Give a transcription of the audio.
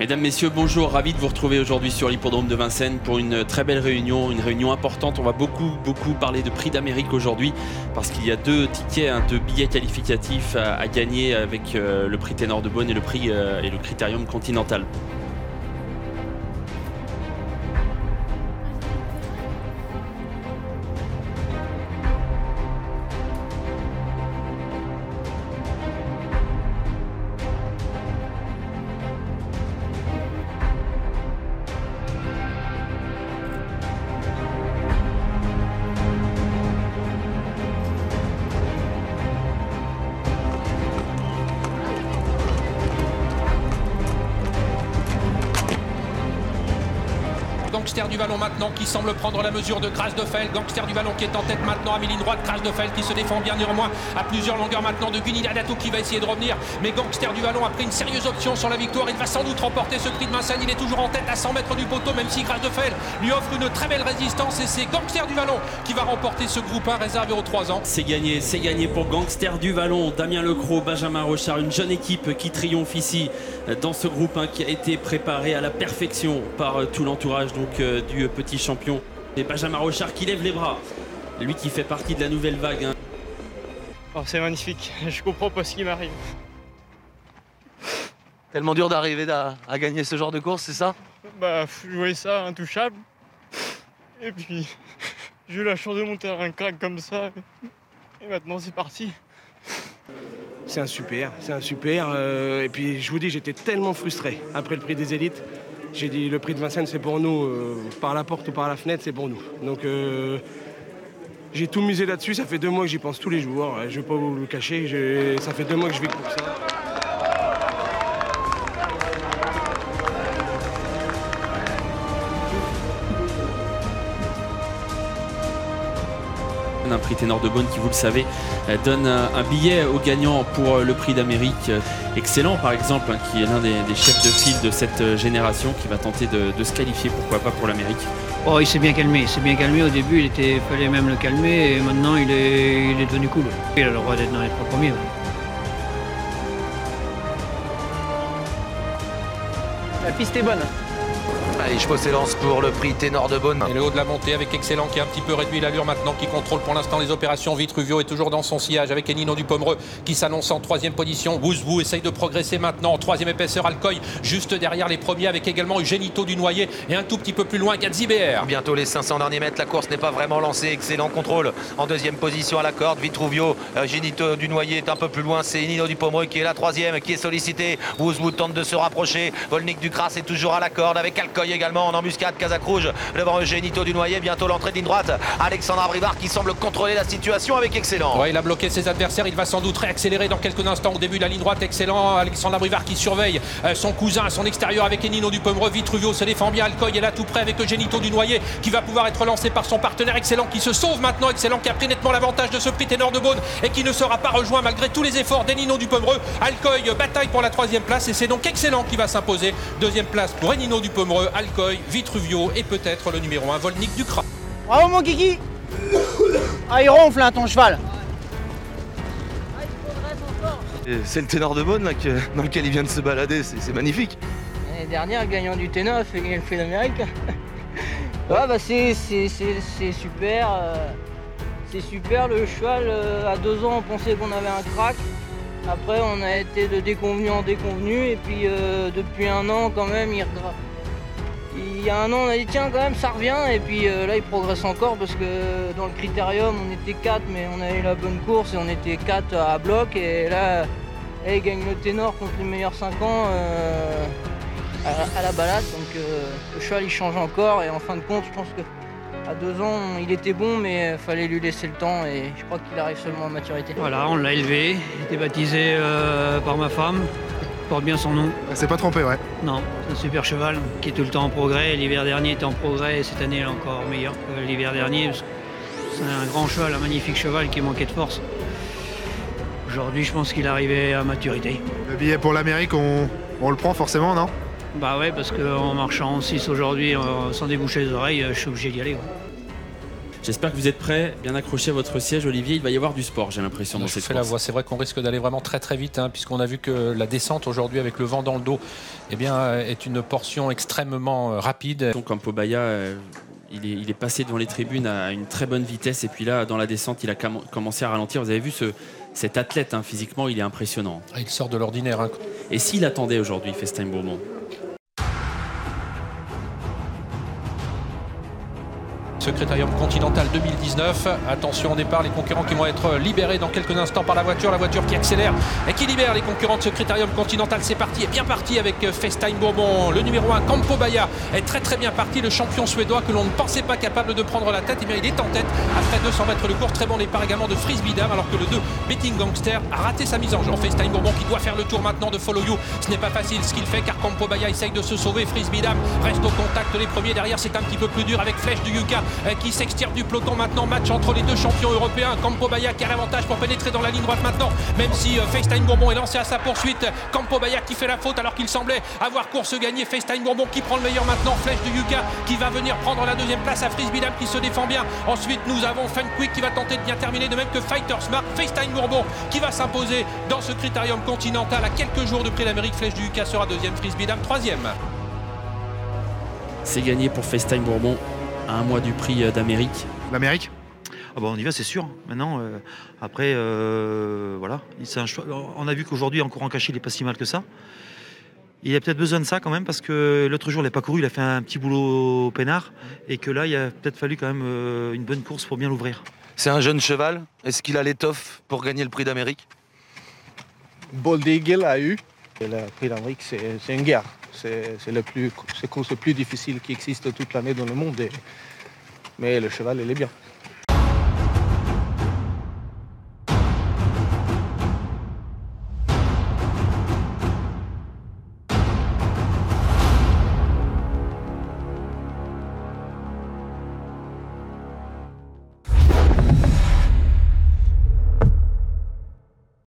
Mesdames, Messieurs, bonjour, ravi de vous retrouver aujourd'hui sur l'hippodrome de Vincennes pour une très belle réunion, une réunion importante. On va beaucoup parler de Prix d'Amérique aujourd'hui parce qu'il y a deux tickets, deux billets qualificatifs à gagner avec le Prix Ténor de Beaune et le Critérium Continental. Gangster du Vallon maintenant qui semble prendre la mesure de Grâce de Fel. Gangster du Vallon qui est en tête maintenant à mi-ligne droite. Grâce de Fel qui se défend bien néanmoins à plusieurs longueurs maintenant de Guniladato qui va essayer de revenir. Mais Gangster du Vallon a pris une sérieuse option sur la victoire. Il va sans doute remporter ce prix de Vincennes. Il est toujours en tête à 100 mètres du poteau, même si Grâce de Fel lui offre une très belle résistance. Et c'est Gangster du Vallon qui va remporter ce groupe 1 réservé aux 3 ans. C'est gagné pour Gangster du Vallon. Damien Lecros, Benjamin Rochard, une jeune équipe qui triomphe ici dans ce groupe 1 qui a été préparé à la perfection par tout l'entourage du petit champion. Et Benjamin Rochard qui lève les bras, lui qui fait partie de la nouvelle vague. Oh, c'est magnifique, je comprends pas ce qui m'arrive. Tellement dur d'arriver à gagner ce genre de course, c'est ça? Bah, je voyais ça intouchable. Et puis, j'ai eu la chance de monter à un crack comme ça. Et maintenant, c'est parti. C'est un super. Et puis, je vous dis, j'étais tellement frustré après le prix des élites. J'ai dit, le prix de Vincennes, c'est pour nous. Par la porte ou par la fenêtre, c'est pour nous. Donc, j'ai tout misé là-dessus. Ça fait 2 mois que j'y pense tous les jours. Je ne vais pas vous le cacher. Ça fait 2 mois que je vis pour ça. Un prix Ténor de Beaune qui, vous le savez, donne un billet aux gagnants pour le prix d'Amérique. Excellent, par exemple, qui est l'un des chefs de file de cette génération qui va tenter de se qualifier, pourquoi pas, pour l'Amérique. Oh, il s'est bien calmé. Au début, il fallait même le calmer et maintenant, il est devenu cool. Il a le droit d'être dans les 3 premiers. Ouais. La piste est bonne. Allez, je s'élance pour le prix Ténor de Beaune. Et le haut de la montée avec Excellent qui a un petit peu réduit l'allure maintenant, qui contrôle pour l'instant les opérations. Vitruvio est toujours dans son sillage avec Enino du Pomereux qui s'annonce en 3e position. Wouzbou essaye de progresser maintenant en 3e épaisseur. Alcoy juste derrière les premiers avec également Eugenito du Noyer et un tout petit peu plus loin Gadzi BR. Bientôt les 500 derniers mètres, la course n'est pas vraiment lancée. Excellent contrôle en 2e position à la corde. Vitruvio, Eugenito du Noyer est un peu plus loin. C'est Enino du Pomereux qui est la 3e, qui est sollicité. Wouzbou tente de se rapprocher. Volnik Ducras est toujours à la corde avec Alcoy également en embuscade. Casac Rouge devant Eugenito du Noyer, bientôt l'entrée de ligne droite. Alexandre Abrivard qui semble contrôler la situation avec Excellent. Ouais, il a bloqué ses adversaires, il va sans doute réaccélérer dans quelques instants au début de la ligne droite. Excellent, Alexandre Abrivard qui surveille son cousin à son extérieur avec Enino du Pomereux. Vitruvio se défend bien, Alcoy est là tout près avec Eugenito du Noyer qui va pouvoir être lancé par son partenaire. Excellent qui se sauve maintenant, Excellent qui a pris nettement l'avantage de ce prix Ténor de Beaune et qui ne sera pas rejoint malgré tous les efforts d'Enino du Pomereux. Alcoy bataille pour la 3e place et c'est donc Excellent qui va s'imposer. 2e place pour Enino du Pomereux, Alcoy, Vitruvio et peut-être le numéro 1 Volnik Ducras. Bravo mon kiki. Ah, il ronfle hein, ton cheval. C'est le Ténor de Beaune là, dans lequel il vient de se balader, c'est magnifique. L'année dernière, gagnant du Ténor, il fait l'Amérique. Ouais, bah c'est super. C'est super, le cheval, à 2 ans, on pensait qu'on avait un crack. Après, on a été de déconvenu en déconvenu. Et puis, depuis 1 an, quand même, il y a 1 an, on a dit tiens, quand même, ça revient. Et puis là, il progresse encore parce que dans le critérium, on était 4, mais on a eu la bonne course et on était 4 à bloc. Et là, il gagne le Ténor contre les meilleurs 5 ans à la balade. Donc, le cheval, il change encore. Et en fin de compte, je pense qu'à 2 ans, il était bon, mais il fallait lui laisser le temps. Et je crois qu'il arrive seulement à maturité. Voilà, on l'a élevé. Il était baptisé par ma femme. Il porte bien son nom. C'est pas trompé, ouais. Non, c'est un super cheval qui est tout le temps en progrès. L'hiver dernier était en progrès et cette année il est encore meilleur que l'hiver dernier. C'est un grand cheval, un magnifique cheval qui manquait de force. Aujourd'hui, je pense qu'il est arrivé à maturité. Le billet pour l'Amérique, on le prend forcément, non? Bah ouais, parce qu'en marchant en 6 aujourd'hui sans déboucher les oreilles, je suis obligé d'y aller. Ouais. J'espère que vous êtes prêts, bien accroché à votre siège, Olivier. Il va y avoir du sport, j'ai l'impression, dans cette course. La voix. C'est vrai qu'on risque d'aller vraiment très très vite, puisqu'on a vu que la descente aujourd'hui avec le vent dans le dos est une portion extrêmement rapide. Donc Campo Baia, il est passé devant les tribunes à une très bonne vitesse, et puis là, dans la descente, il a commencé à ralentir. Vous avez vu cet athlète, physiquement, il est impressionnant. Il sort de l'ordinaire. Et s'il attendait aujourd'hui Festijn Bourbon? Critérium Continental 2019. Attention au départ, les concurrents qui vont être libérés dans quelques instants par la voiture qui accélère et qui libère les concurrents de ce Critérium Continental. C'est parti, est bien parti avec Festijn Bourbon. Le numéro 1, Campo Baia, est très très bien parti. Le champion suédois que l'on ne pensait pas capable de prendre la tête, il est en tête après 200 mètres de course. Très bon départ également de Frisbee Dam, alors que le 2, Betting Gangster, a raté sa mise en jeu. Festijn Bourbon qui doit faire le tour maintenant de Follow You. Ce n'est pas facile ce qu'il fait, car Campo Baia essaye de se sauver. Frisbee Dam reste au contact, les premiers derrière, c'est un petit peu plus dur avec Flèche du Yuka qui s'extire du peloton maintenant. Match entre les deux champions européens. Campo Baia qui a l'avantage pour pénétrer dans la ligne droite maintenant, même si Festijn Bourbon est lancé à sa poursuite. Campo Baia qui fait la faute alors qu'il semblait avoir course gagnée. Festijn Bourbon qui prend le meilleur maintenant. Flèche du Yuka qui va venir prendre la deuxième place à Frisbee Dam qui se défend bien. Ensuite nous avons Fun Quick qui va tenter de bien terminer, de même que Fighter Smart. Festijn Bourbon qui va s'imposer dans ce Critérium Continental à quelques jours de Prix d'Amérique. Flèche du Yuka sera deuxième, Frisbee Dam troisième. C'est gagné pour Festijn Bourbon à un mois du Prix d'Amérique. L'Amérique? On y va, c'est sûr. Maintenant, après, voilà. C'est un choix. On a vu qu'aujourd'hui, en courant caché, il n'est pas si mal que ça. Il a peut-être besoin de ça quand même, parce que l'autre jour, il n'a pas couru, il a fait un petit boulot peinard. Et que là, il a peut-être fallu quand même une bonne course pour bien l'ouvrir. C'est un jeune cheval. Est-ce qu'il a l'étoffe pour gagner le Prix d'Amérique? Bold Eagle a eu. Et le Prix d'Amérique, c'est une guerre. C'est la course le plus difficile qui existe toute l'année dans le monde. Mais le cheval, il est bien.